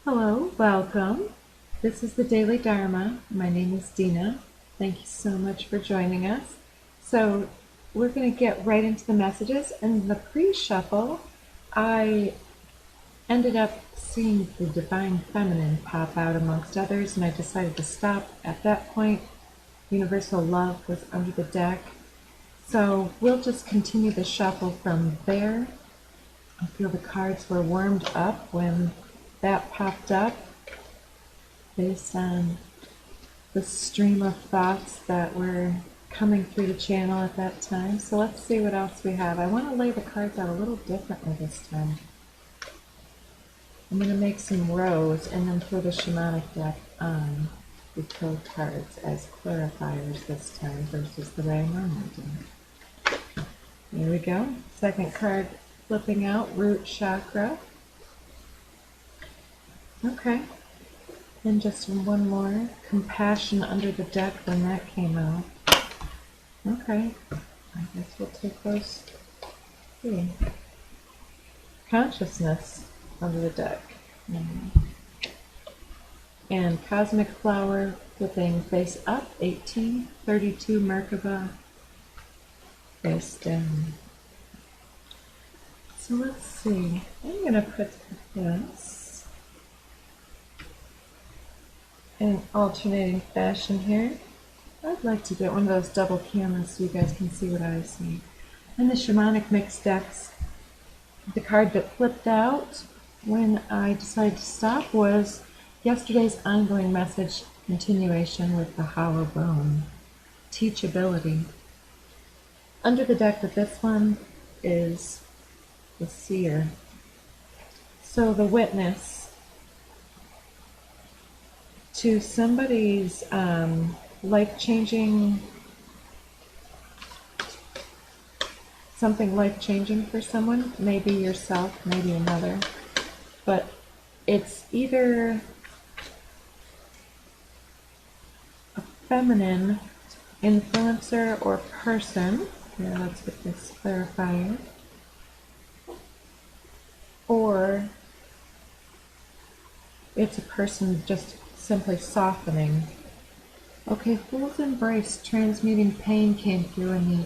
Hello, welcome. This is the Daily Dharma. My name is Dina. Thank you so much for joining us. So we're going to get right into the messages. And the pre-shuffle, I ended up seeing the Divine Feminine pop out amongst others, and I decided to stop at that point. Universal Love was under the deck. So we'll just continue the shuffle from there. I feel the cards were warmed up when that popped up based on the stream of thoughts that were coming through the channel at that time. So let's see what else we have. I want to lay the cards out a little differently this time. I'm going to make some rows and then throw the shamanic deck on the code cards as clarifiers this time versus the way I normally do. Here we go. Second card flipping out, root chakra. Okay, and just one more, compassion under the deck when that came out. Okay, I guess we'll take those three. Consciousness under the deck. And cosmic flower flipping face up, 18, 32 Merkaba, face down. So let's see, I'm going to put this in alternating fashion here. I'd like to get one of those double cameras so you guys can see what I see. And the shamanic mixed decks, the card that flipped out when I decided to stop was yesterday's ongoing message continuation with the hollow bone, teachability. Under the deck with this one is the seer. So the witness to somebody's life-changing, something life-changing for someone, maybe yourself, maybe another, but it's either a feminine influencer or person, here let's get this clarifier, or it's a person just simply softening. Okay, Fool's Embrace, transmuting pain came through in the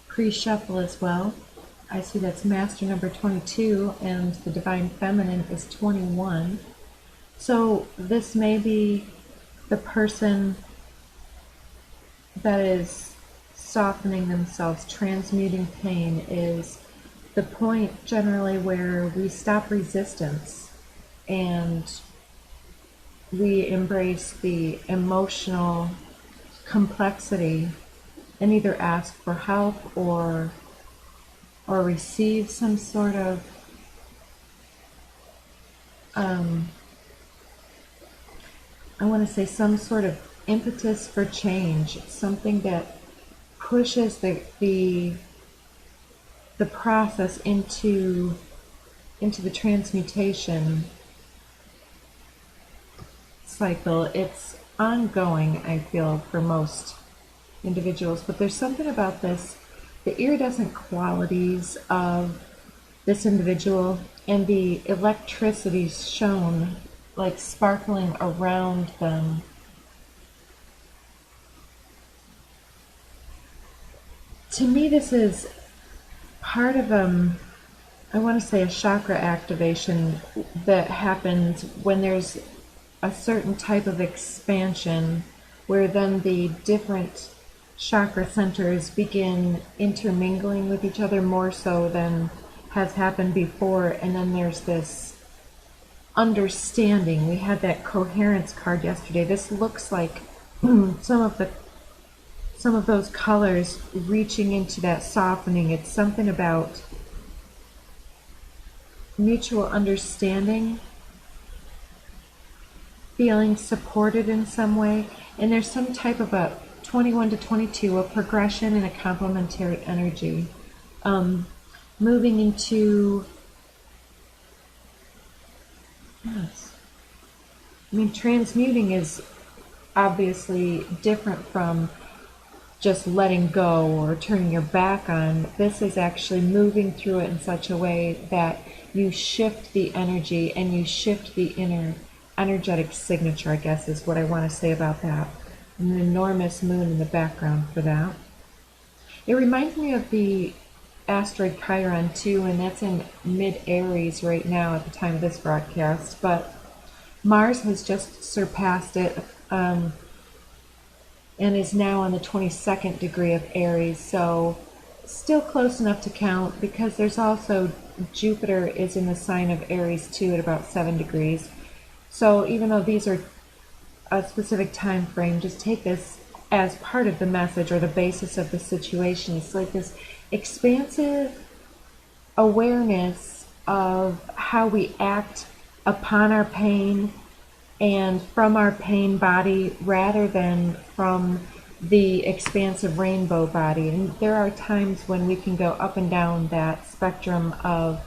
pre-shuffle as well. I see that's master number 22 and the Divine Feminine is 21. So this may be the person that is softening themselves. Transmuting pain is the point generally where we stop resistance and we embrace the emotional complexity and either ask for help or receive some sort of I want to say some sort of impetus for change, something that pushes the process into the transmutation cycle. It's ongoing, I feel, for most individuals, but there's something about this, the iridescent qualities of this individual and the electricity shown like sparkling around them. To me, this is part of I want to say a chakra activation that happens when there's a certain type of expansion where then the different chakra centers begin intermingling with each other more so than has happened before, and then there's this understanding. We had that coherence card yesterday. This looks like some of those colors reaching into that softening. It's something about mutual understanding, feeling supported in some way, and there's some type of a 21 to 22, a progression and a complementary energy, moving into, yes, I mean, transmuting is obviously different from just letting go or turning your back on. This is actually moving through it in such a way that you shift the energy and you shift the inner energetic signature, I guess is what I want to say about that. An enormous moon in the background for that. It reminds me of the asteroid Chiron too, and that's in mid-Aries right now at the time of this broadcast, but Mars has just surpassed it and is now on the 22nd degree of Aries, so still close enough to count, because there's also Jupiter is in the sign of Aries too at about 7 degrees. So even though these are a specific time frame, just take this as part of the message or the basis of the situation. It's like this expansive awareness of how we act upon our pain and from our pain body rather than from the expansive rainbow body. And there are times when we can go up and down that spectrum of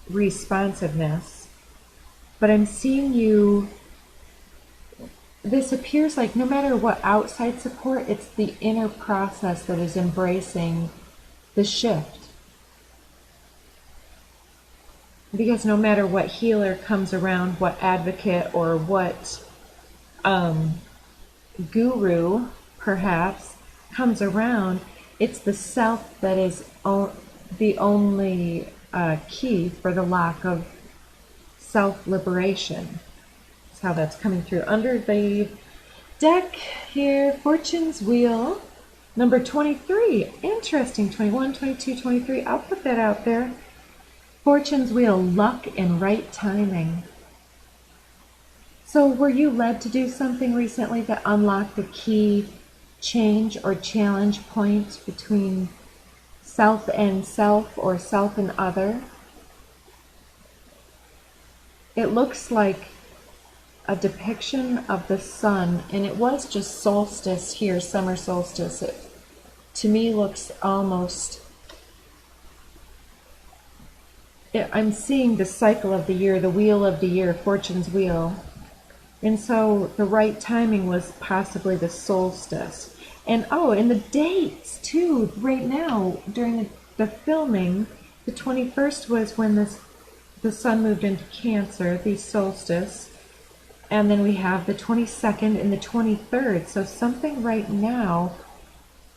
responsiveness. But I'm seeing you, this appears like no matter what outside support, it's the inner process that is embracing the shift. Because no matter what healer comes around, what advocate or what guru perhaps comes around, it's the self that is the only key for the lock of self-liberation. That's how that's coming through. Under the deck here, Fortune's Wheel, number 23. Interesting, 21, 22, 23. I'll put that out there. Fortune's Wheel, luck and right timing. So were you led to do something recently that unlocked the key change or challenge point between self and self or self and other? It looks like a depiction of the sun, and it was just solstice here, summer solstice. It to me looks almost, I'm seeing the cycle of the year, the wheel of the year, Fortune's wheel. And so the right timing was possibly the solstice. And and the dates too, right now, during the filming, the 21st was when the sun moved into Cancer, the solstice. And then we have the 22nd and the 23rd. So something right now,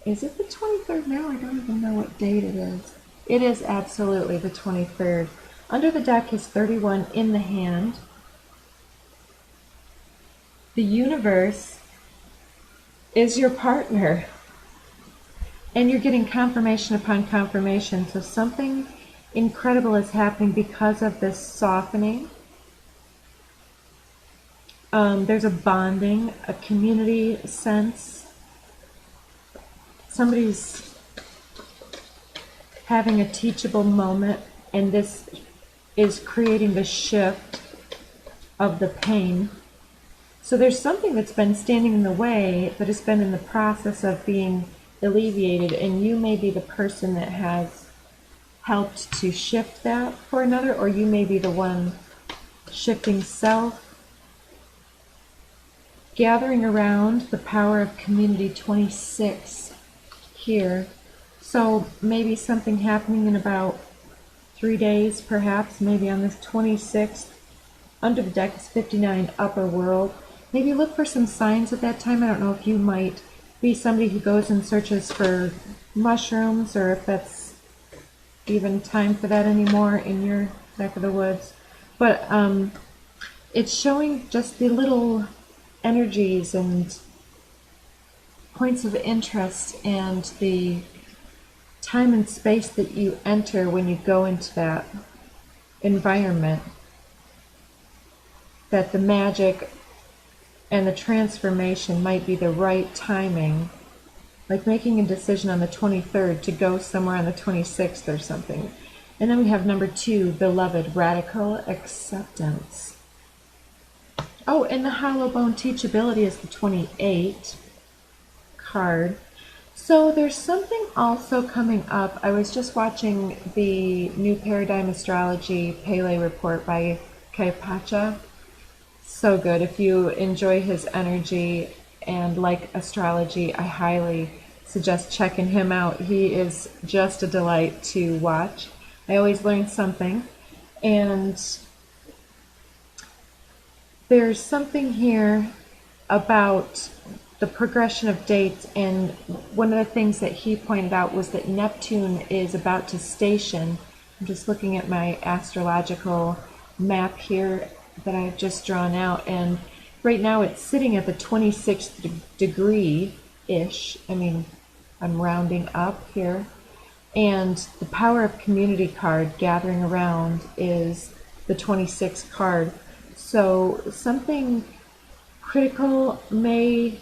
is it the 23rd now? I don't even know what date it is. It is absolutely the 23rd. Under the deck is 31 in the hand. The universe is your partner. And you're getting confirmation upon confirmation. So something incredible is happening because of this softening. There's a bonding, a community sense. Somebody's having a teachable moment, and this is creating the shift of the pain. So there's something that's been standing in the way that has been in the process of being alleviated, and you may be the person that has helped to shift that for another, or you may be the one shifting self. Gathering around the power of community, 26 here. So maybe something happening in about 3 days, perhaps, maybe on this 26th. Under the deck is 59, upper world. Maybe look for some signs at that time. I don't know if you might be somebody who goes and searches for mushrooms, or if that's even time for that anymore in your neck of the woods. But it's showing just the little energies and points of interest and the time and space that you enter when you go into that environment, that the magic and the transformation might be the right timing, like making a decision on the 23rd to go somewhere on the 26th or something. And then we have number 2, beloved, radical acceptance. Oh, and the hollow bone teachability is the 28 card. So there's something also coming up. I was just watching the New Paradigm Astrology Pele report by Kaipacha. So good. If you enjoy his energy and like astrology, I highly suggest checking him out. He is just a delight to watch. I always learn something. And there's something here about the progression of dates, and one of the things that he pointed out was that Neptune is about to station. I'm just looking at my astrological map here that I've just drawn out, and right now it's sitting at the 26th degree-ish. I mean, I'm rounding up here. And the Power of Community card, Gathering Around, is the 26th card. So something critical may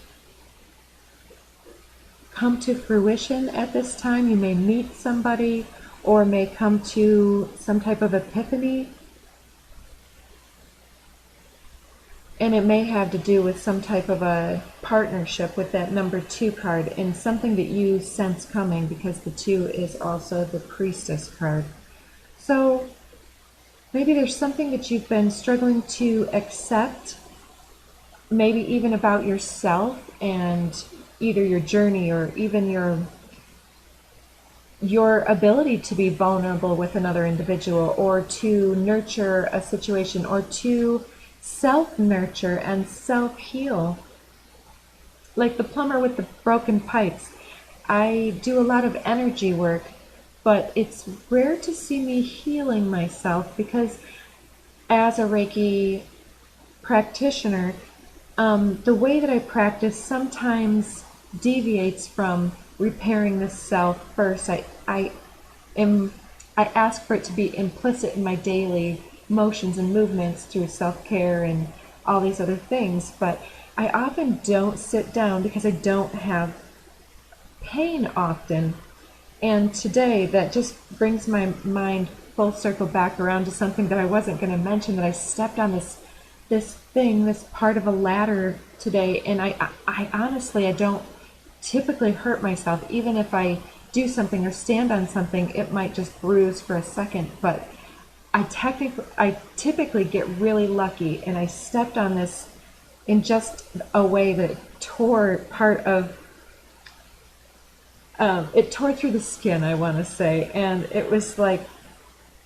come to fruition at this time. You may meet somebody or may come to some type of epiphany. And it may have to do with some type of a partnership with that number 2 card, and something that you sense coming, because the 2 is also the Priestess card. So maybe there's something that you've been struggling to accept, maybe even about yourself and either your journey or even your ability to be vulnerable with another individual, or to nurture a situation, or to self-nurture and self-heal. Like the plumber with the broken pipes. I do a lot of energy work, but it's rare to see me healing myself, because as a Reiki practitioner, the way that I practice sometimes deviates from repairing the self first. I ask for it to be implicit in my daily motions and movements through self-care and all these other things, but I often don't sit down because I don't have pain often. And today that just brings my mind full circle back around to something that I wasn't going to mention, that I stepped on this part of a ladder today, and I honestly, I don't typically hurt myself. Even if I do something or stand on something, it might just bruise for a second, but I typically get really lucky, and I stepped on this in just a way that tore part of, it tore through the skin, I want to say, and it was like,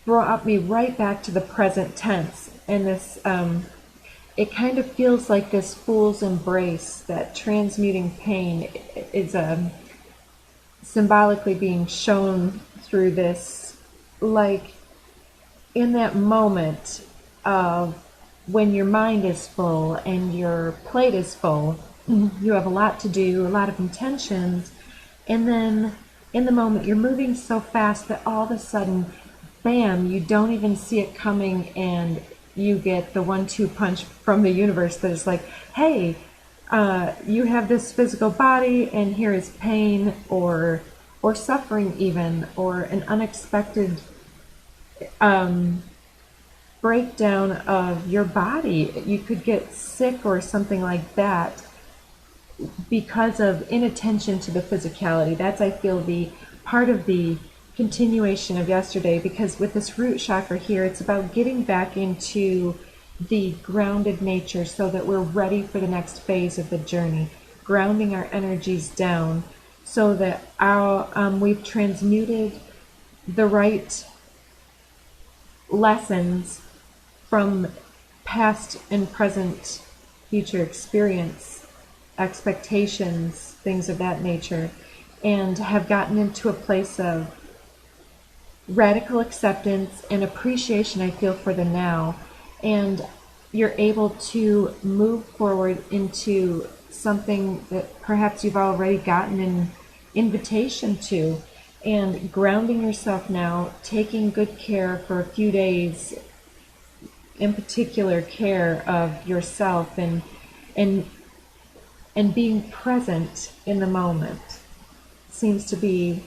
brought me right back to the present tense, and this, it kind of feels like this fool's embrace, that transmuting pain is symbolically being shown through this, like, in that moment of when your mind is full and your plate is full, you have a lot to do, a lot of intentions, and then in the moment you're moving so fast that all of a sudden, bam, you don't even see it coming, and you get the 1-2 punch from the universe that is like, hey, you have this physical body, and here is pain or suffering even, or an unexpected breakdown of your body. You could get sick or something like that because of inattention to the physicality. That's, I feel, the part of the continuation of yesterday, because with this root chakra here, it's about getting back into the grounded nature so that we're ready for the next phase of the journey, grounding our energies down so that we've transmuted the right lessons from past and present, future experience, expectations, things of that nature, and have gotten into a place of radical acceptance and appreciation, I feel, for the now. And you're able to move forward into something that perhaps you've already gotten an invitation to, and grounding yourself now, taking good care for a few days, in particular care of yourself, and being present in the moment seems to be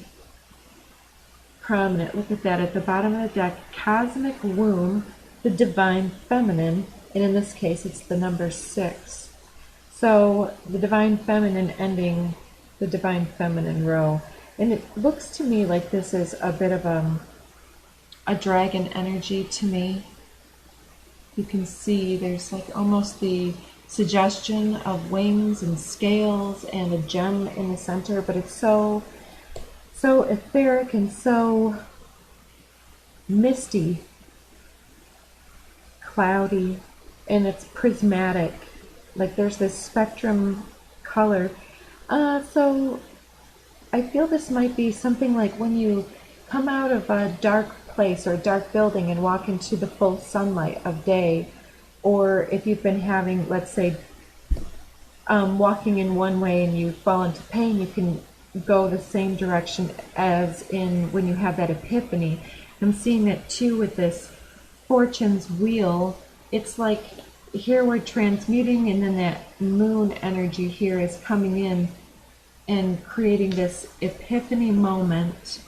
prominent. Look at that at the bottom of the deck. Cosmic womb, the divine feminine, and in this case it's the number 6. So the divine feminine ending the divine feminine row. And it looks to me like this is a bit of a dragon energy to me. You can see there's like almost the suggestion of wings and scales and a gem in the center, but it's so etheric and so misty, cloudy, and it's prismatic. Like there's this spectrum color. So I feel this might be something like when you come out of a dark place or a dark building and walk into the full sunlight of day, or if you've been having, let's say, walking in one way and you fall into pain, you can go the same direction as in when you have that epiphany. I'm seeing that too with this fortune's wheel. It's like here we're transmuting, and then that moon energy here is coming in and creating this epiphany moment,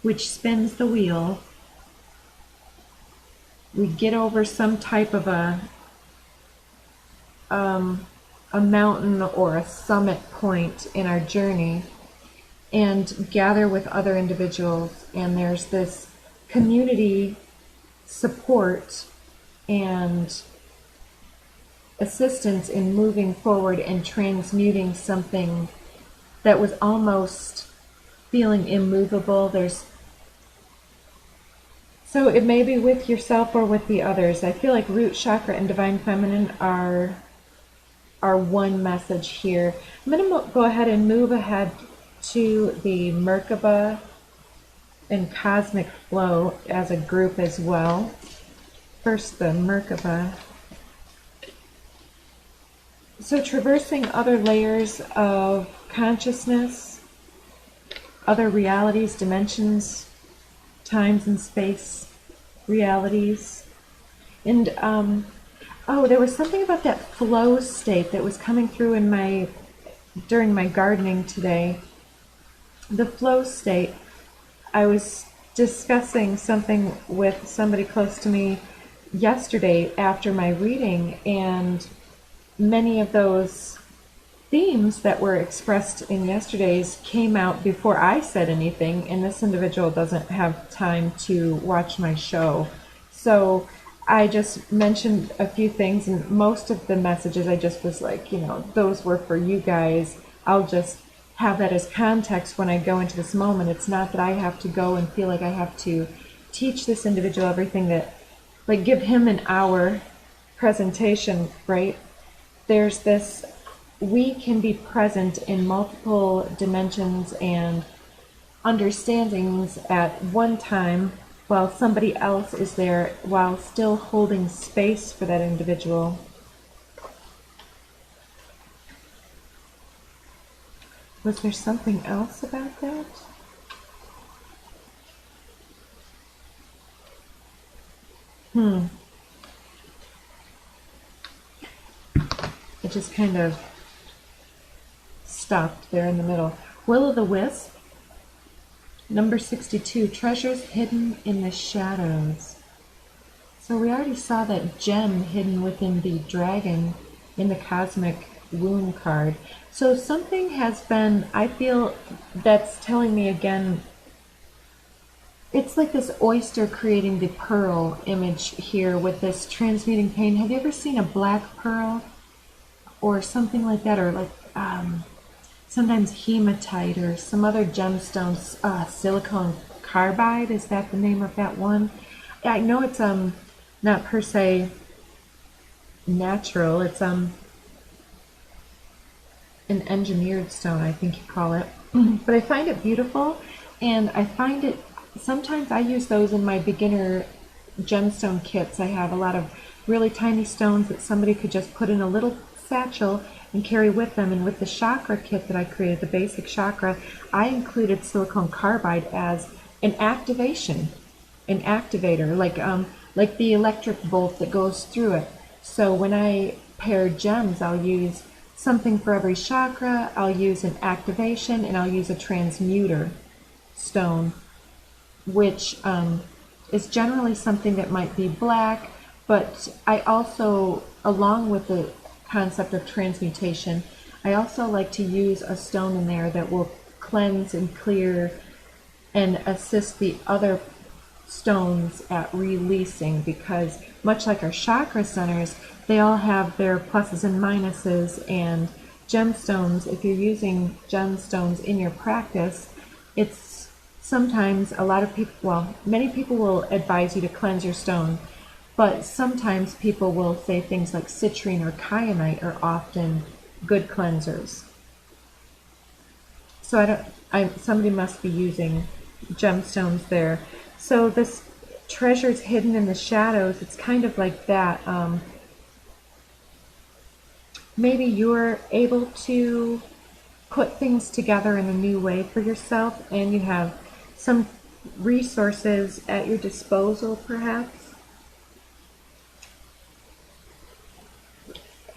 which spins the wheel. We get over some type of a mountain or a summit point in our journey and gather with other individuals, and there's this community support and assistance in moving forward and transmuting something that was almost feeling immovable. So it may be with yourself or with the others. I feel like root chakra and divine feminine are one message here. I'm going to go ahead and move ahead to the Merkaba and cosmic flow as a group as well. First, the Merkaba. So traversing other layers of consciousness, other realities, dimensions, times and space realities. And oh, there was something about that flow state that was coming through in during my gardening today. The flow state. I was discussing something with somebody close to me yesterday after my reading, and many of those themes that were expressed in yesterday's came out before I said anything, and this individual doesn't have time to watch my show. So I just mentioned a few things, and most of the messages I just was like, those were for you guys. I'll just have that as context when I go into this moment. It's not that I have to go and feel like I have to teach this individual everything that, like, give him an hour presentation, right? There's this, we can be present in multiple dimensions and understandings at one time while somebody else is there, while still holding space for that individual. Was there something else about that? It just kind of stopped there in the middle. Will-o'-the-wisp, number 62, treasures hidden in the shadows. So we already saw that gem hidden within the dragon in the cosmic wound card. So something has been, I feel that's telling me again, it's like this oyster creating the pearl image here with this transmuting pain. Have you ever seen a black pearl or something like that, or like sometimes hematite or some other gemstones, silicon carbide, is that the name of that one? I know it's not per se natural, it's an engineered stone, I think you call it. But I find it beautiful, and I find it, sometimes I use those in my beginner gemstone kits. I have a lot of really tiny stones that somebody could just put in a little satchel and carry with them. And with the chakra kit that I created, the basic chakra, I included silicon carbide as an activation, an activator, like the electric bolt that goes through it. So when I pair gems, I'll use something for every chakra, I'll use an activation, and I'll use a transmuter stone, which is generally something that might be black, but I also, along with the concept of transmutation, I also like to use a stone in there that will cleanse and clear and assist the other stones at releasing, because much like our chakra centers, they all have their pluses and minuses. And gemstones, if you're using gemstones in your practice, it's sometimes a lot of people, well, many people will advise you to cleanse your stone, but sometimes people will say things like citrine or kyanite are often good cleansers. So somebody must be using gemstones there. So this treasure's hidden in the shadows. It's kind of like that. Maybe you're able to put things together in a new way for yourself, and you have some resources at your disposal, perhaps.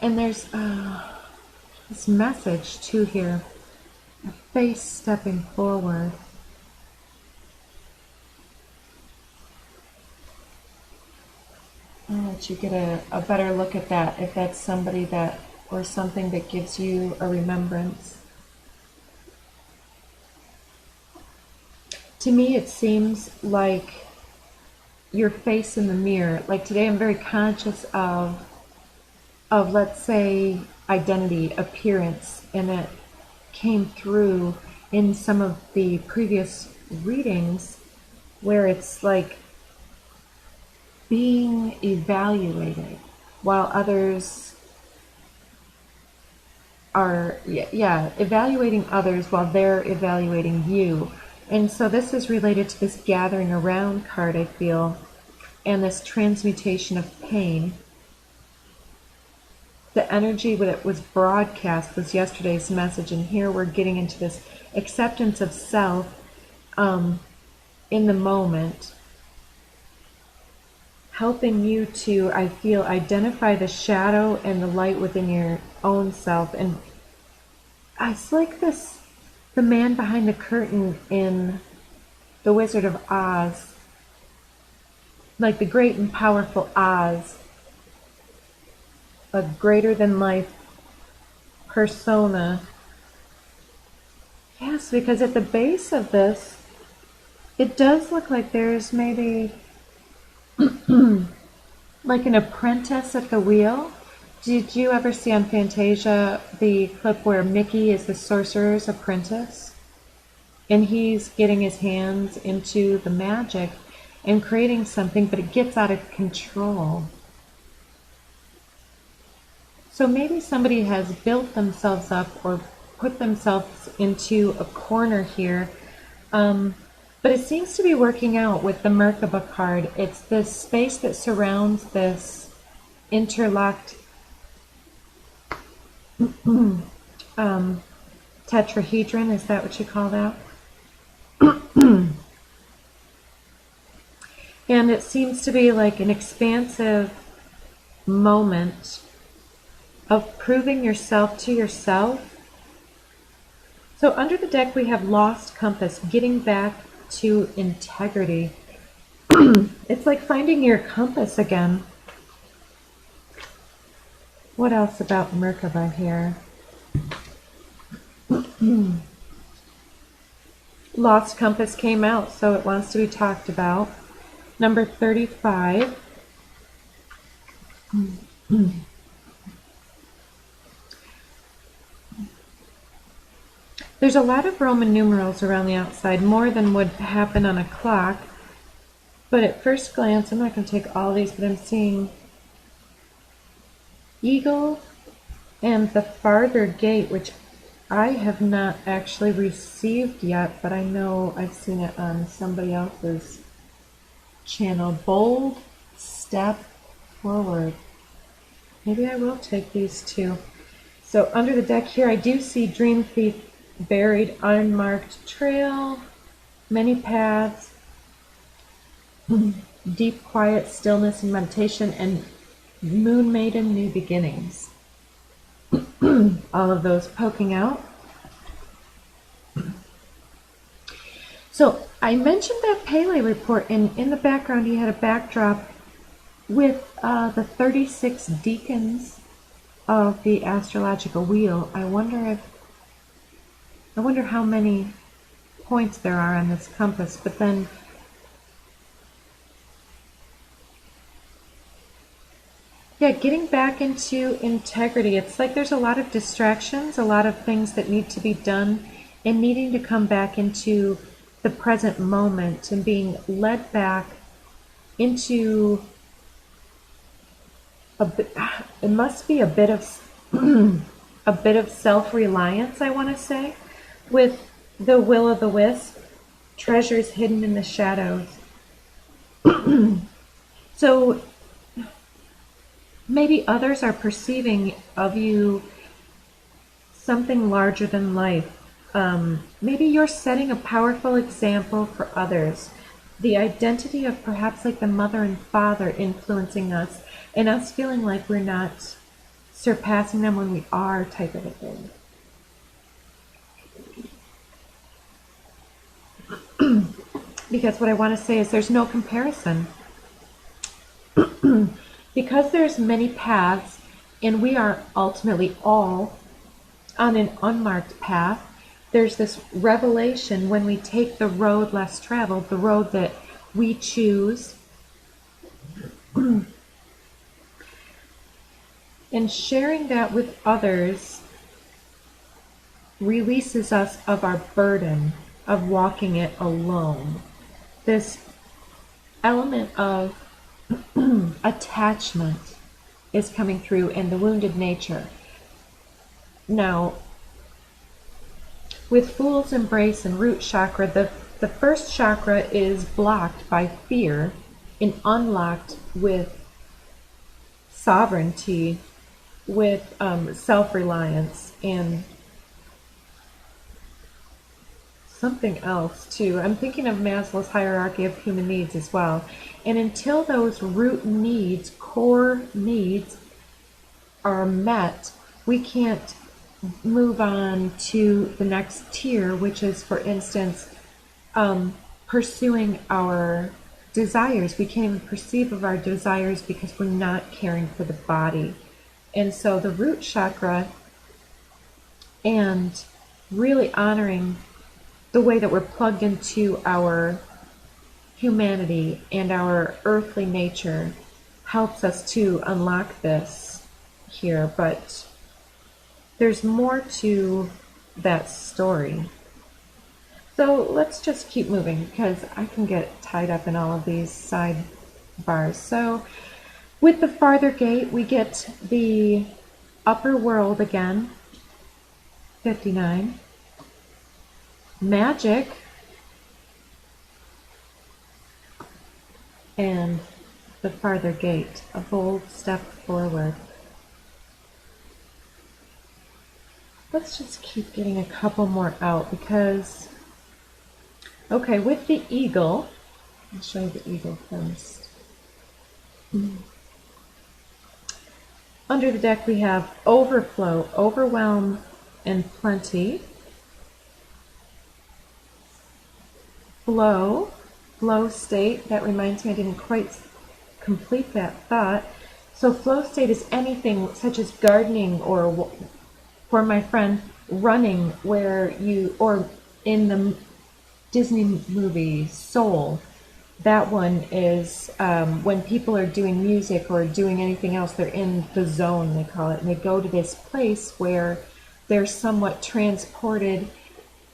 And there's this message too here. A face stepping forward. I'll let you get a better look at that, if that's somebody that, or something that gives you a remembrance. To me, it seems like your face in the mirror. Like today, I'm very conscious of let's say, identity, appearance, and it came through in some of the previous readings where it's like being evaluated while others are, evaluating others while they're evaluating you. And so this is related to this gathering around card, I feel, and this transmutation of pain. The energy that was broadcast was yesterday's message, and here we're getting into this acceptance of self in the moment, helping you to, I feel, identify the shadow and the light within your own self. And it's like this, the man behind the curtain in The Wizard of Oz, like the great and powerful Oz, a greater than life persona. Yes, because at the base of this, it does look like there's maybe like an apprentice at the wheel. Did you ever see on Fantasia the clip where Mickey is the sorcerer's apprentice? And he's getting his hands into the magic and creating something, but it gets out of control. So maybe somebody has built themselves up or put themselves into a corner here. But it seems to be working out with the Merkaba card. It's this space that surrounds this interlocked tetrahedron. Is that what you call that? And it seems to be like an expansive moment of proving yourself to yourself. So under the deck we have lost compass, getting back to integrity. It's like finding your compass again. What else about Merkaba here? Lost compass came out, so it wants to be talked about. Number 35. There's a lot of Roman numerals around the outside, more than would happen on a clock. But at first glance, I'm not going to take all these, but I'm seeing eagle and the farther gate, which I have not actually received yet, but I know I've seen it on somebody else's channel. Bold step forward. Maybe I will take these two. So under the deck here, I do see Dream Thief, buried, unmarked trail, many paths, deep quiet stillness and meditation, and moon maiden, new beginnings. All of those poking out. So I mentioned that Pele report, and in the background he had a backdrop with the 36 deacons of the astrological wheel. I wonder how many points there are on this compass. But then getting back into integrity. It's like there's a lot of distractions, a lot of things that need to be done, and needing to come back into the present moment and being led back into a bit, it must be a bit of a bit of self-reliance, I want to say, with the will-o'-the-wisp, treasures hidden in the shadows. So maybe others are perceiving of you something larger than life. Maybe you're setting a powerful example for others. The identity of perhaps like the mother and father influencing us, and us feeling like we're not surpassing them when we are, type of a thing. Because what I want to say is there's no comparison. Because there's many paths, and we are ultimately all on an unmarked path, there's this revelation when we take the road less traveled, the road that we choose, and sharing that with others releases us of our burden of walking it alone. This element of attachment is coming through, and the wounded nature. Now, with Fool's Embrace and Root Chakra, the first chakra is blocked by fear and unlocked with sovereignty, with self-reliance, and something else too. I'm thinking of Maslow's hierarchy of human needs as well. And until those root needs, core needs, are met, we can't move on to the next tier, which is, for instance, pursuing our desires. We can't even perceive of our desires because we're not caring for the body. And so the root chakra, and really honoring the way that we're plugged into our humanity and our earthly nature, helps us to unlock this here. But there's more to that story. So let's just keep moving, because I can get tied up in all of these sidebars. So with the farther gate, we get the upper world again, 59. Magic, and the farther gate, a bold step forward. Let's just keep getting a couple more out, because, okay, with the eagle, I'll show you the eagle first. Under the deck we have overflow, overwhelm, and plenty. Flow state. That reminds me, I didn't quite complete that thought. So flow state is anything such as gardening, or for my friend, running, where you, or in the Disney movie Soul, that one is when people are doing music or doing anything else, they're in the zone, they call it, and they go to this place where they're somewhat transported,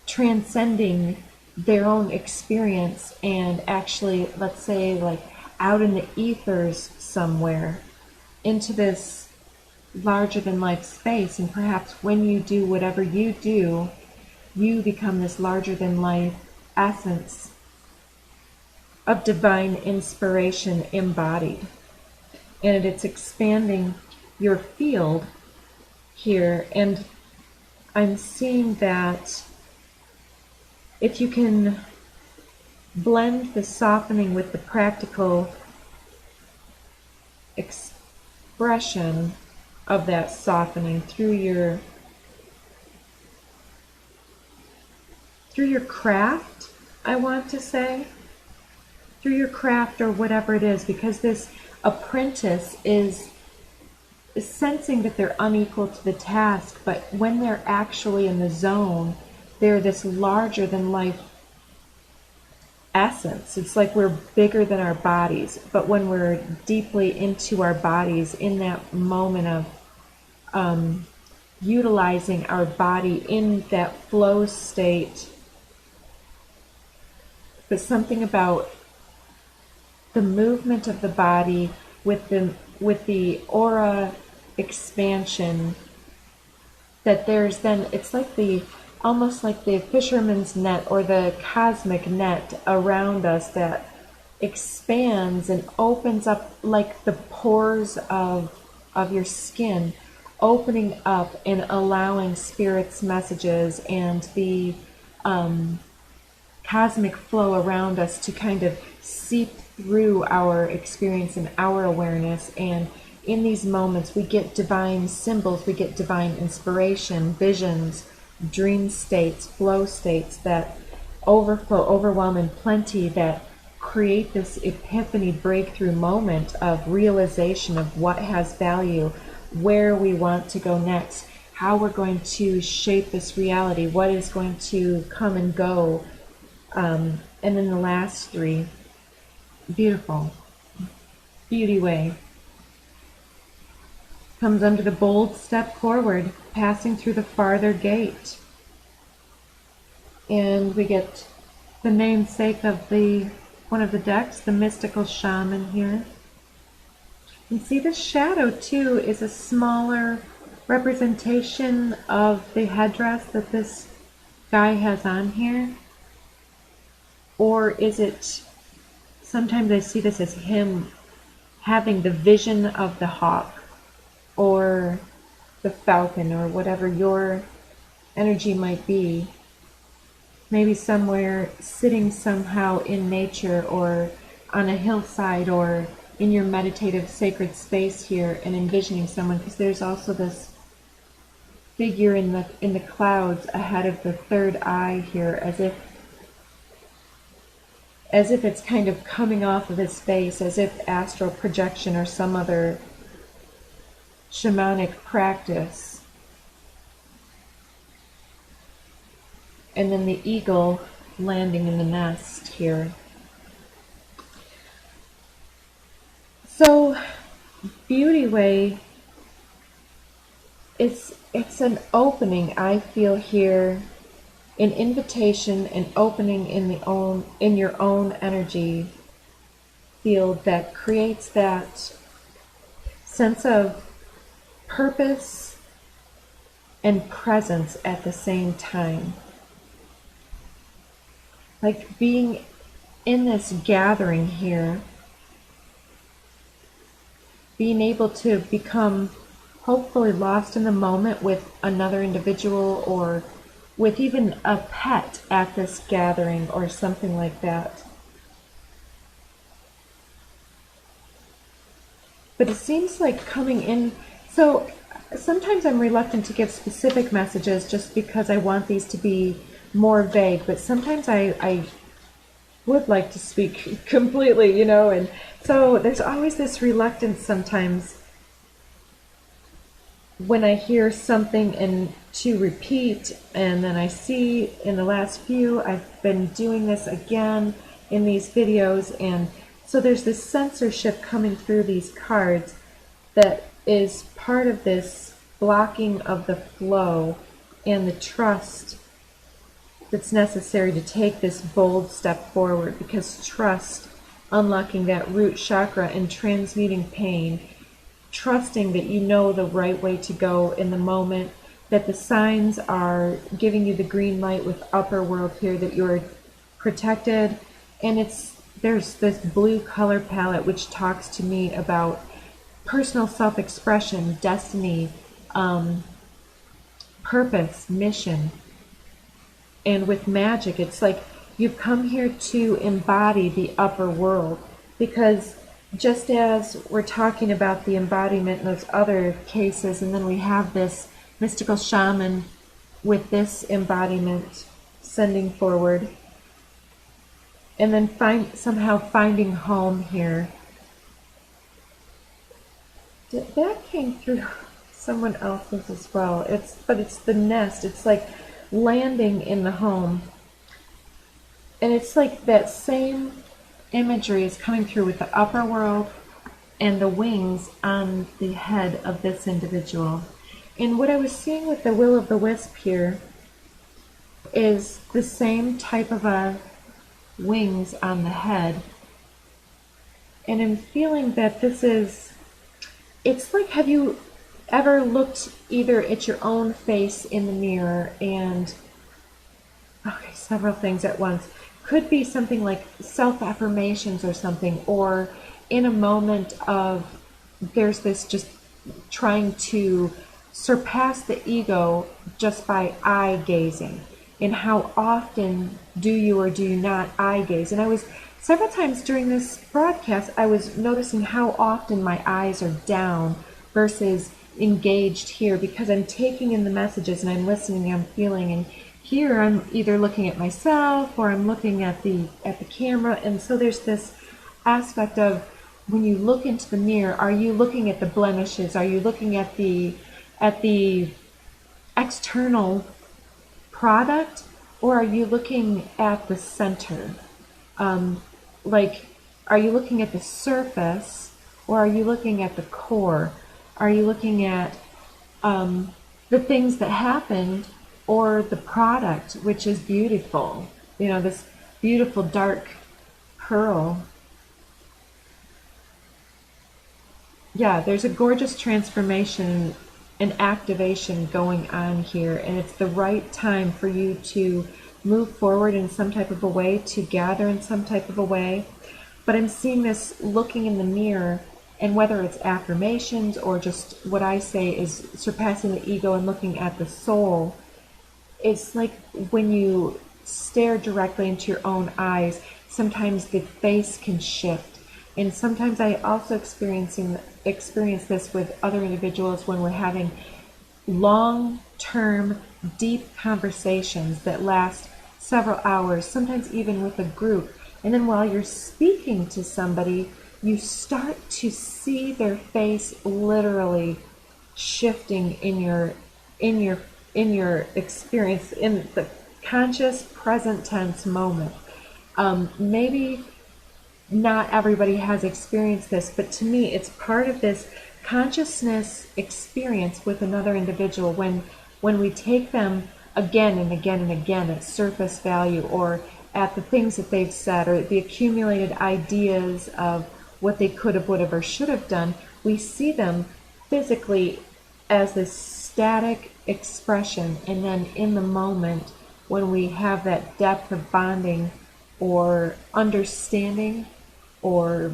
transcending their own experience, and actually, let's say, like out in the ethers somewhere, into this larger than life space. And perhaps when you do whatever you do, you become this larger than life essence of divine inspiration embodied, and it's expanding your field here. And I'm seeing that if you can blend the softening with the practical expression of that softening through your craft, I want to say, through your craft or whatever it is, because this apprentice is sensing that they're unequal to the task, but when they're actually in the zone, they're this larger than life essence. It's like we're bigger than our bodies, but when we're deeply into our bodies, in that moment of utilizing our body in that flow state, but something about the movement of the body with the with the aura expansion, that there's then, it's like the, almost like the fisherman's net or the cosmic net around us that expands and opens up, like the pores of your skin opening up and allowing spirit's messages and the cosmic flow around us to kind of seep through our experience and our awareness. And in these moments we get divine symbols, we get divine inspiration, visions, dream states, flow states that overflow, overwhelm in plenty, that create this epiphany breakthrough moment of realization of what has value, where we want to go next, how we're going to shape this reality, what is going to come and go. And then the last three, beautiful, beauty way, comes under the bold step forward, passing through the farther gate. And we get the namesake of the one of the decks, the mystical shaman here. And see, the shadow too is a smaller representation of the headdress that this guy has on here. Or is it, sometimes I see this as him having the vision of the hawk or the falcon, or whatever your energy might be. Maybe somewhere sitting somehow in nature or on a hillside or in your meditative sacred space here and envisioning someone, because there's also this figure in the clouds ahead of the third eye here, as if it's kind of coming off of his face, as if astral projection or some other shamanic practice. And then the eagle landing in the nest here. So beauty way, it's an opening, I feel here, an invitation, an opening in your own energy field that creates that sense of purpose and presence at the same time. Like being in this gathering here, being able to become hopefully lost in the moment with another individual, or with even a pet at this gathering or something like that. But it seems like coming in, so sometimes I'm reluctant to give specific messages just because I want these to be more vague, but sometimes I would like to speak completely, and so there's always this reluctance sometimes when I hear something and to repeat, and then I see in the last few I've been doing this again in these videos, and so there's this censorship coming through these cards that is part of this blocking of the flow and the trust that's necessary to take this bold step forward, because trust, unlocking that root chakra and transmuting pain, trusting that you know the right way to go in the moment, that the signs are giving you the green light with upper world here, that you're protected. And there's this blue color palette which talks to me about personal self-expression, destiny, purpose, mission. And with magic, it's like you've come here to embody the upper world, because just as we're talking about the embodiment in those other cases, and then we have this mystical shaman with this embodiment sending forward, and then somehow finding home here. That came through someone else's as well. But it's the nest. It's like landing in the home. And it's like that same imagery is coming through with the upper world and the wings on the head of this individual. And what I was seeing with the will-o'-the-wisp here is the same type of a wings on the head. And I'm feeling that this is it's like, have you ever looked either at your own face in the mirror and, okay, several things at once. Could be something like self-affirmations or something, or in a moment of, there's this just trying to surpass the ego just by eye gazing. And how often do you or do you not eye gaze? And I was, several times during this broadcast, I was noticing how often my eyes are down versus engaged here, because I'm taking in the messages and I'm listening, I'm feeling, and here I'm either looking at myself or I'm looking at the camera. And so there's this aspect of, when you look into the mirror, are you looking at the blemishes? Are you looking at the external product, or are you looking at the center? Like, are you looking at the surface, or are you looking at the core? Are you looking at the things that happened, or the product, which is beautiful? You know, this beautiful dark pearl. Yeah, there's a gorgeous transformation and activation going on here, and it's the right time for you to move forward in some type of a way, to gather in some type of a way. But I'm seeing this looking in the mirror, and whether it's affirmations or just what I say is surpassing the ego and looking at the soul, it's like when you stare directly into your own eyes, sometimes the face can shift. And sometimes I also experience this with other individuals when we're having long-term, deep conversations that last several hours, sometimes even with a group. And then while you're speaking to somebody, you start to see their face literally shifting in your experience, in the conscious present tense moment. Maybe not everybody has experienced this, but to me it's part of this consciousness experience with another individual when we take them again and again and again at surface value, or at the things that they've said, or the accumulated ideas of what they could have, would have, or should have done. We see them physically as this static expression, and then in the moment when we have that depth of bonding or understanding, or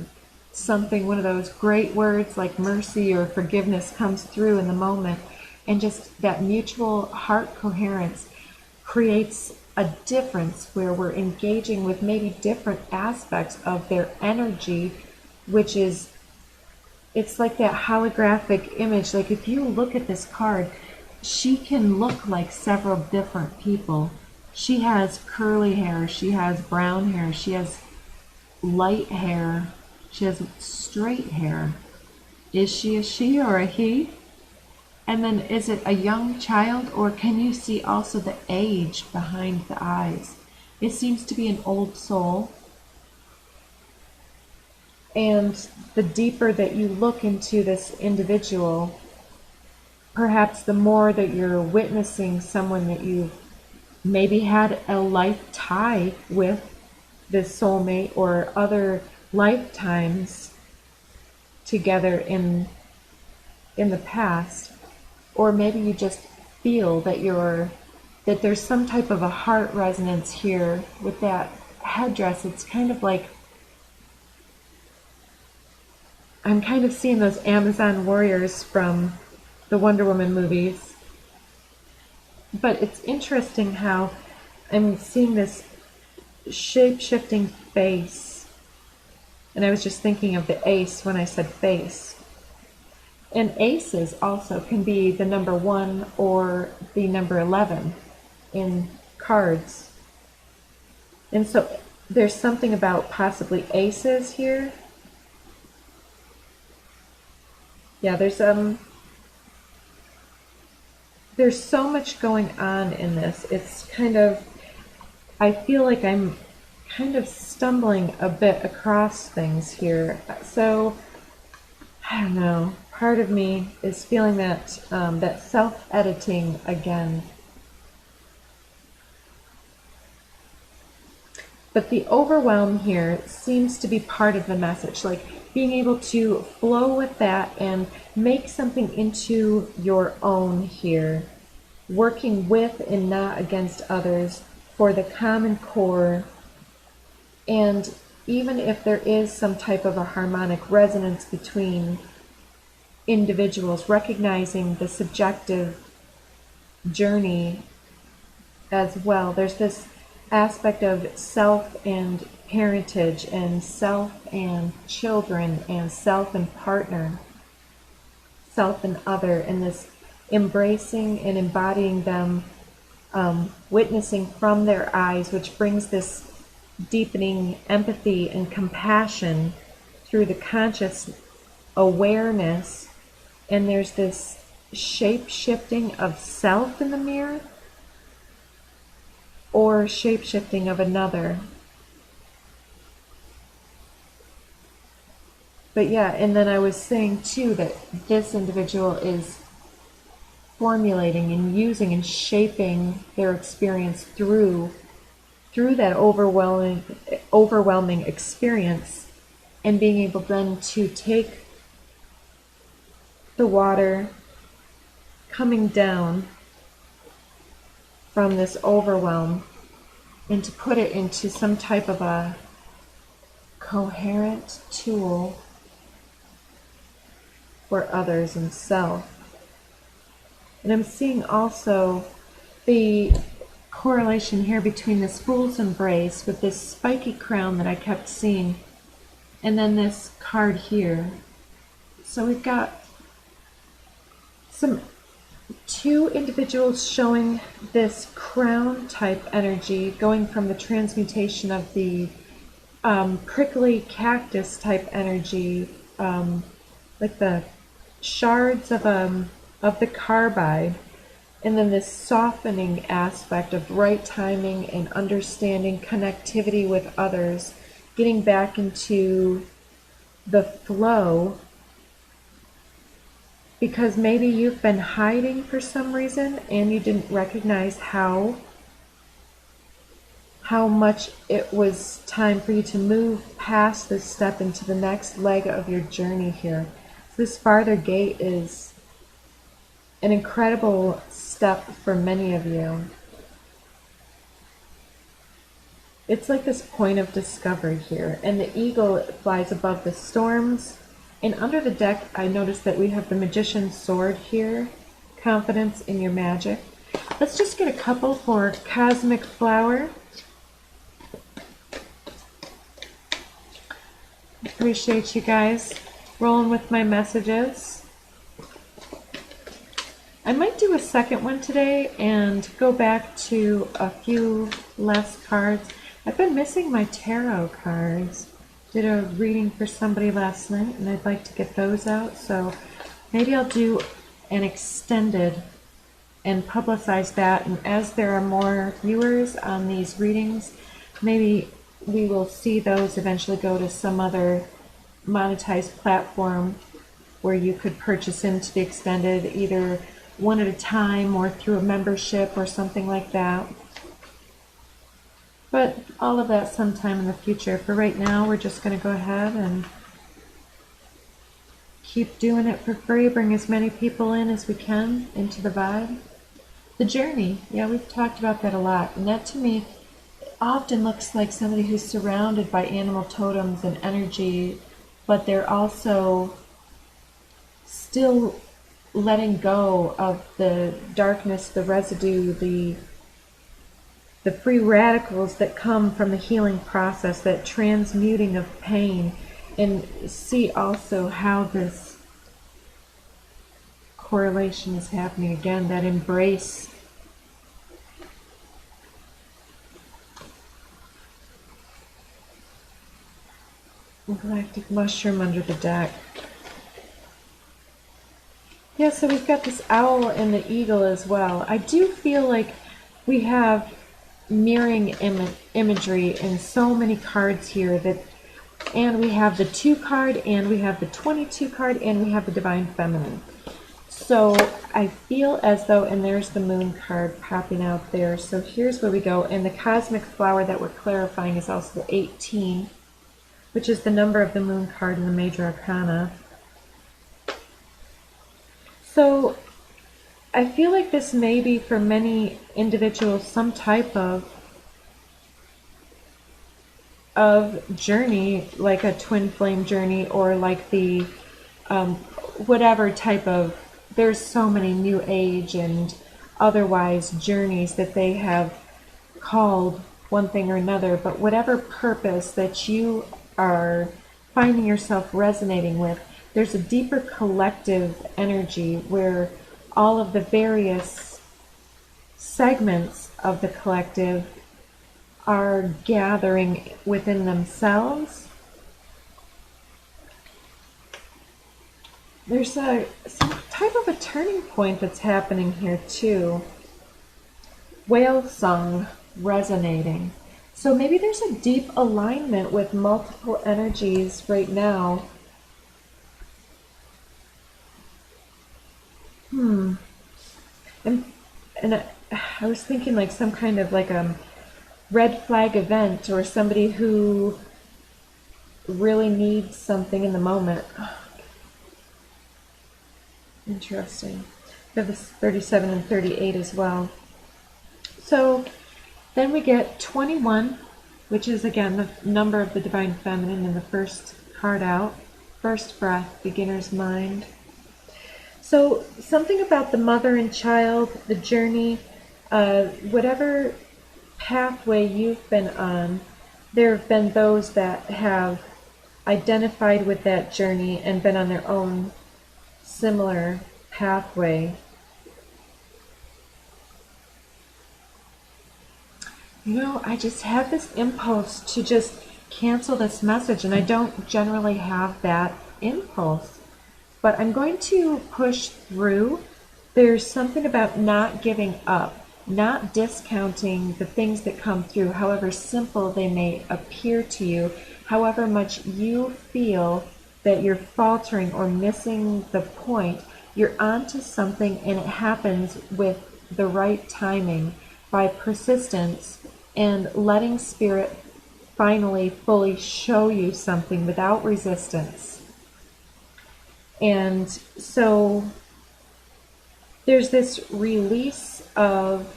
something, one of those great words like mercy or forgiveness comes through in the moment, and just that mutual heart coherence creates a difference where we're engaging with maybe different aspects of their energy, which is, it's like that holographic image. Like, if you look at this card, she can look like several different people. She has curly hair, she has brown hair, she has light hair, she has straight hair. Is she a she or a he? And then is it a young child, or can you see also the age behind the eyes? It seems to be an old soul. And the deeper that you look into this individual, perhaps the more that you're witnessing someone that you've maybe had a life tie with, this soulmate, or other lifetimes together in the past. Or maybe you just feel that there's some type of a heart resonance here with that headdress. It's kind of like, I'm kind of seeing those Amazon warriors from the Wonder Woman movies. But it's interesting how I'm seeing this shape-shifting face. And I was just thinking of the ace when I said face. And aces also can be the number 1 or the number 11 in cards. And so there's something about possibly aces here. Yeah, there's so much going on in this. It's kind of, I feel like I'm kind of stumbling a bit across things here. So, I don't know. Part of me is feeling that that self-editing again. But the overwhelm here seems to be part of the message, like being able to flow with that and make something into your own here, working with and not against others for the common core. And even if there is some type of a harmonic resonance between individuals, recognizing the subjective journey as well. There's this aspect of self and parentage and self and children and self and partner, self and other, and this embracing and embodying them, witnessing from their eyes, which brings this deepening empathy and compassion through the conscious awareness. And there's this shape-shifting of self in the mirror, or shape-shifting of another. But yeah, and then I was saying too that this individual is formulating and using and shaping their experience through that overwhelming experience, and being able then to take the water coming down from this overwhelm and to put it into some type of a coherent tool for others and self. And I'm seeing also the correlation here between this Fool's Embrace with this spiky crown that I kept seeing, and then this card here. So we've got two individuals showing this crown type energy, going from the transmutation of the prickly cactus type energy, like the shards of the carbide, and then this softening aspect of right timing and understanding, connectivity with others, getting back into the flow. Because maybe you've been hiding for some reason and you didn't recognize how much it was time for you to move past this step into the next leg of your journey here. So this farther gate is an incredible step for many of you. It's like this point of discovery here, and the eagle flies above the storms. And under the deck, I noticed that we have the Magician's Sword here, confidence in your magic. Let's just get a couple for Cosmic Flower. Appreciate you guys rolling with my messages. I might do a second one today and go back to a few less cards. I've been missing my tarot cards. Did a reading for somebody last night and I'd like to get those out, so maybe I'll do an extended and publicize that, and as there are more viewers on these readings, maybe we will see those eventually go to some other monetized platform where you could purchase into the extended, either one at a time or through a membership or something like that. But all of that sometime in the future. For right now, we're just going to go ahead and keep doing it for free, bring as many people in as we can into the vibe. The journey, yeah, we've talked about that a lot, and that to me often looks like somebody who's surrounded by animal totems and energy, but they're also still letting go of the darkness, the residue, the free radicals that come from the healing process, that transmuting of pain, and see also how this correlation is happening again, that embrace. Galactic mushroom under the deck. Yeah, so we've got this owl and the eagle as well. I do feel like we have mirroring imagery in so many cards here, that, and we have the 2 card, and we have the 22 card, and we have the Divine Feminine. So I feel as though, and there's the moon card popping out there. So here's where we go. And the cosmic flower that we're clarifying is also the 18, which is the number of the moon card in the major arcana. So I feel like this may be for many individuals some type of journey, like a twin flame journey, or like the whatever type of, there's so many new age and otherwise journeys that they have called one thing or another, but whatever purpose that you are finding yourself resonating with, there's a deeper collective energy where all of the various segments of the collective are gathering within themselves. There's some type of a turning point that's happening here too. Whale song resonating. So maybe there's a deep alignment with multiple energies right now. And I was thinking like some kind of like a red flag event, or somebody who really needs something in the moment. Interesting. We have this 37 and 38 as well. So then we get 21, which is again the number of the Divine Feminine, and the first card out. First breath, beginner's mind. So something about the mother and child, the journey, whatever pathway you've been on, there have been those that have identified with that journey and been on their own similar pathway. You know, I just had this impulse to just cancel this message, and I don't generally have that impulse. But I'm going to push through. There's something about not giving up, not discounting the things that come through, however simple they may appear to you, however much you feel that you're faltering or missing the point. You're onto something, and it happens with the right timing by persistence and letting Spirit finally fully show you something without resistance. And so there's this release of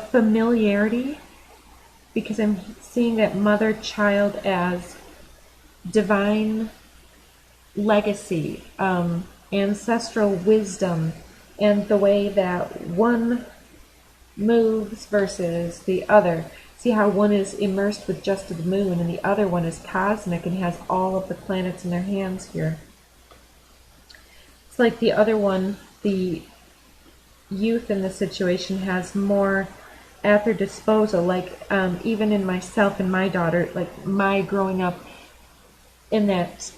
familiarity, because I'm seeing that mother-child as divine legacy, ancestral wisdom, and the way that one moves versus the other. See how one is immersed with just the moon, and the other one is cosmic and has all of the planets in their hands here. It's like the other one, the youth in the situation, has more at their disposal. Like even in myself and my daughter, like my growing up in that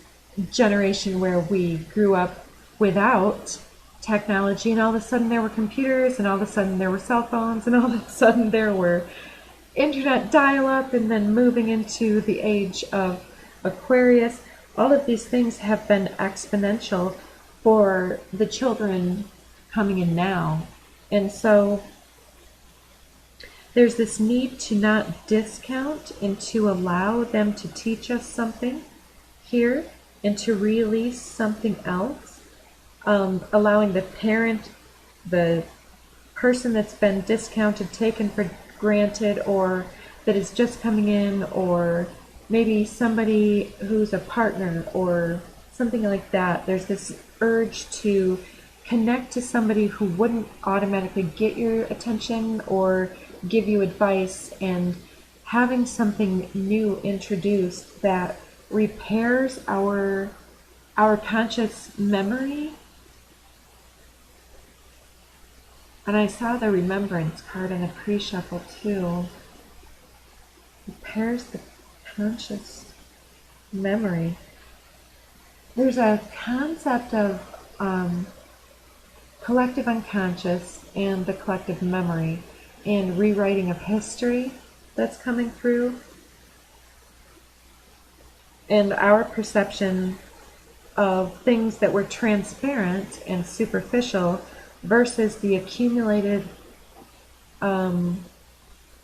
generation where we grew up without technology, and all of a sudden there were computers, and all of a sudden there were cell phones, and all of a sudden there were internet dial-up, and then moving into the age of Aquarius. All of these things have been exponential for the children coming in now. And so there's this need to not discount and to allow them to teach us something here, and to release something else. Allowing the parent, the person that's been discounted, taken for granted, or that is just coming in, or maybe somebody who's a partner or something like that. There's this urge to connect to somebody who wouldn't automatically get your attention or give you advice, and having something new introduced that repairs our conscious memory. And I saw the remembrance card in the pre-shuffle too. Repairs the conscious memory. There's a concept of collective unconscious and the collective memory, and rewriting of history that's coming through. And our perception of things that were transparent and superficial versus the accumulated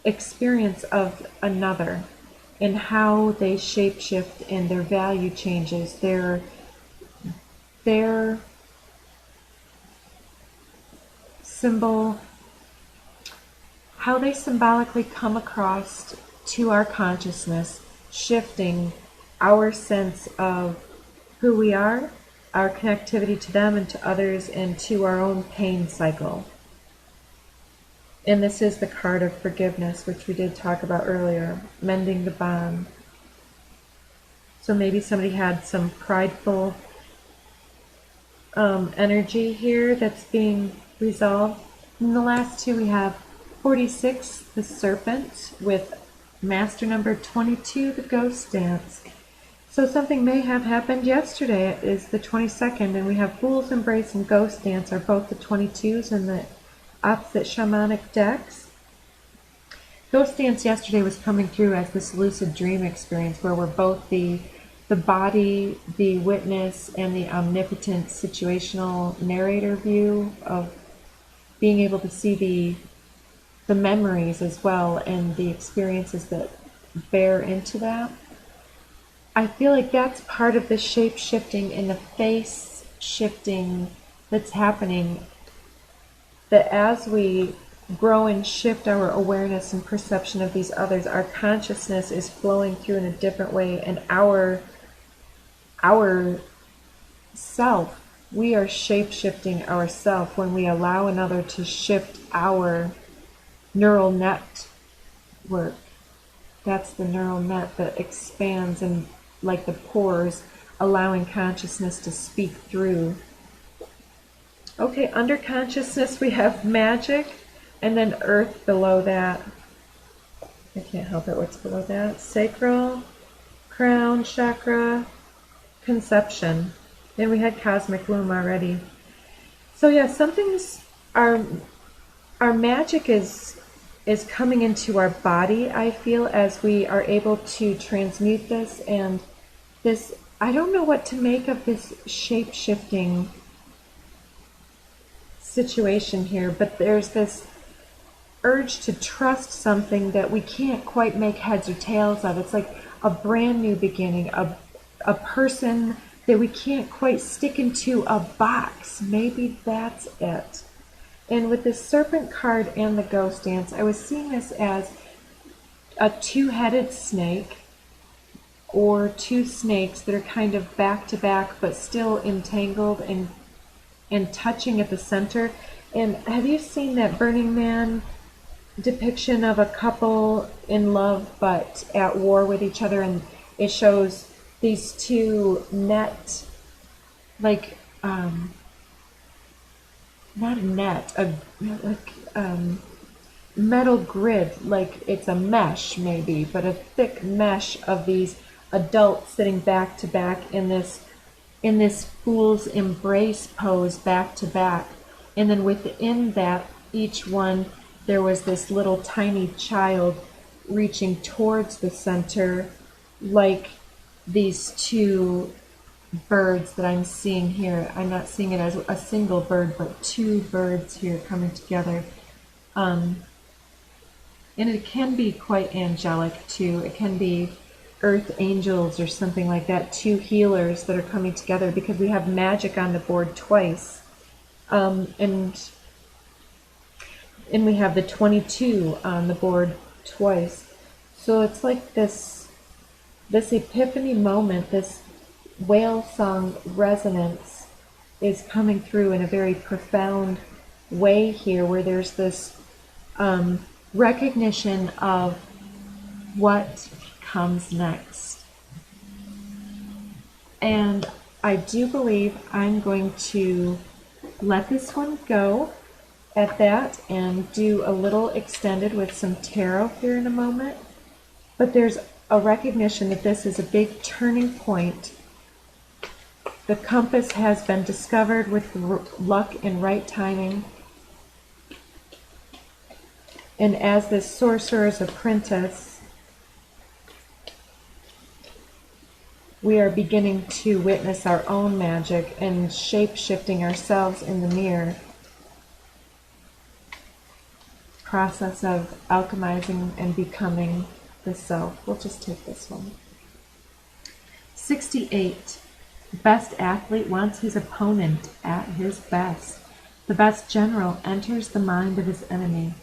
experience of another, and how they shapeshift and their value changes, their symbol, how they symbolically come across to our consciousness, shifting our sense of who we are, our connectivity to them and to others, and to our own pain cycle. And this is the card of forgiveness, which we did talk about earlier, mending the bond. So maybe somebody had some prideful energy here that's being resolved. In the last two, we have 46, the serpent, with master number 22, the ghost dance. So something may have happened yesterday. It is the 22nd, and we have Fool's Embrace and Ghost Dance are both the 22s in the opposite shamanic decks. Ghost Dance yesterday was coming through as this lucid dream experience where we're both the body, the witness, and the omnipotent situational narrator view of being able to see the memories as well and the experiences that bear into that. I feel like that's part of the shape shifting and the face shifting that's happening, that as we grow and shift our awareness and perception of these others, our consciousness is flowing through in a different way, and our self, we are shape shifting ourself when we allow another to shift our neural network. That's the neural net that expands, and like the pores, allowing consciousness to speak through. Okay, under consciousness we have magic, and then earth below that. I can't help it, what's below that? Sacral, crown, chakra, conception. And we had cosmic womb already. So yeah, something's, our magic is coming into our body, I feel, as we are able to transmute this, and this, I don't know what to make of this shape-shifting situation here, but there's this urge to trust something that we can't quite make heads or tails of. It's like a brand new beginning, a person that we can't quite stick into a box. Maybe that's it. And with this serpent card and the ghost dance, I was seeing this as a two-headed snake, or two snakes that are kind of back to back but still entangled and touching at the center. And have you seen that Burning Man depiction of a couple in love but at war with each other? And it shows these two net, like not a net, metal grid, like it's a mesh maybe, but a thick mesh of these adults sitting back to back in this fool's embrace pose, back to back. And then within that, each one, there was this little tiny child reaching towards the center, like these two birds that I'm seeing here. I'm not seeing it as a single bird, but two birds here coming together. And it can be quite angelic too. It can be earth angels or something like that, two healers that are coming together, because we have magic on the board twice. And we have the 22 on the board twice. So it's like this epiphany moment, this whale song resonance is coming through in a very profound way here, where there's this recognition of what comes next. And I do believe I'm going to let this one go at that and do a little extended with some tarot here in a moment. But there's a recognition that this is a big turning point. The compass has been discovered with luck and right timing. And as this sorcerer's apprentice, we are beginning to witness our own magic and shape-shifting ourselves in the mirror. Process of alchemizing and becoming the self. We'll just take this one. 68. The best athlete wants his opponent at his best. The best general enters the mind of his enemy.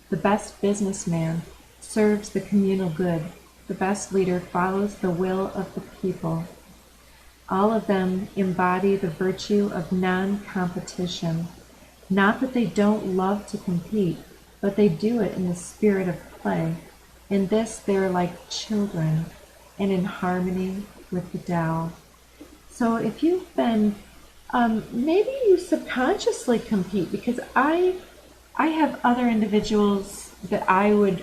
The best businessman serves the communal good. The best leader follows the will of the people. All of them embody the virtue of non-competition. Not that they don't love to compete, but they do it in the spirit of play. In this, they are like children and in harmony with the Tao. So if you've been, maybe you subconsciously compete, because I have other individuals that I would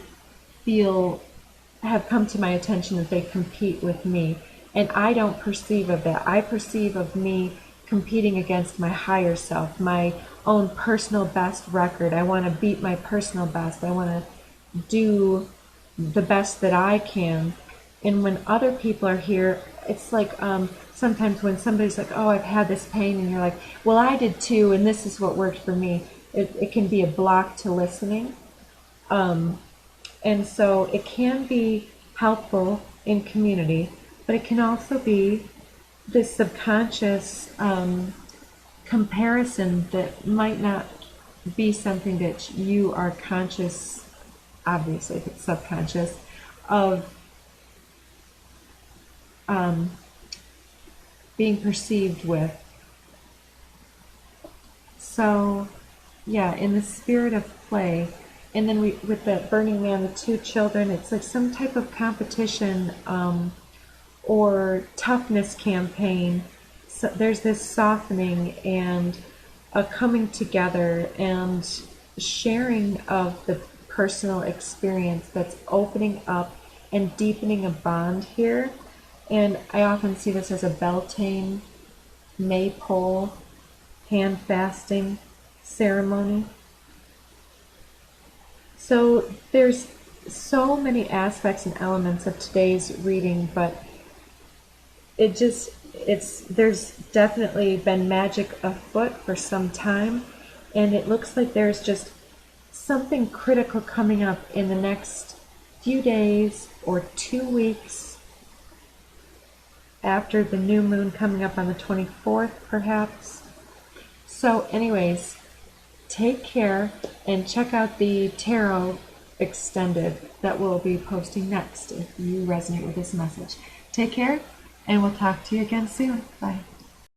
feel have come to my attention that they compete with me, and I don't perceive of that. I perceive of me competing against my higher self, my own personal best record. I want to beat my personal best. I want to do the best that I can. And when other people are here, it's like sometimes when somebody's like, oh, I've had this pain, and you're like, well, I did too, and this is what worked for me. It can be a block to listening. And so it can be helpful in community, but it can also be this subconscious comparison that might not be something that you are conscious, obviously if it's subconscious, of being perceived with. So yeah, in the spirit of play. And then with the Burning Man, the two children, it's like some type of competition or toughness campaign. So there's this softening and a coming together and sharing of the personal experience that's opening up and deepening a bond here. And I often see this as a Beltane, maypole, hand fasting ceremony. So there's so many aspects and elements of today's reading, but there's definitely been magic afoot for some time, and it looks like there's just something critical coming up in the next few days or 2 weeks after the new moon coming up on the 24th, perhaps. So anyways, take care and check out the tarot extended that we'll be posting next if you resonate with this message. Take care, and we'll talk to you again soon. Bye.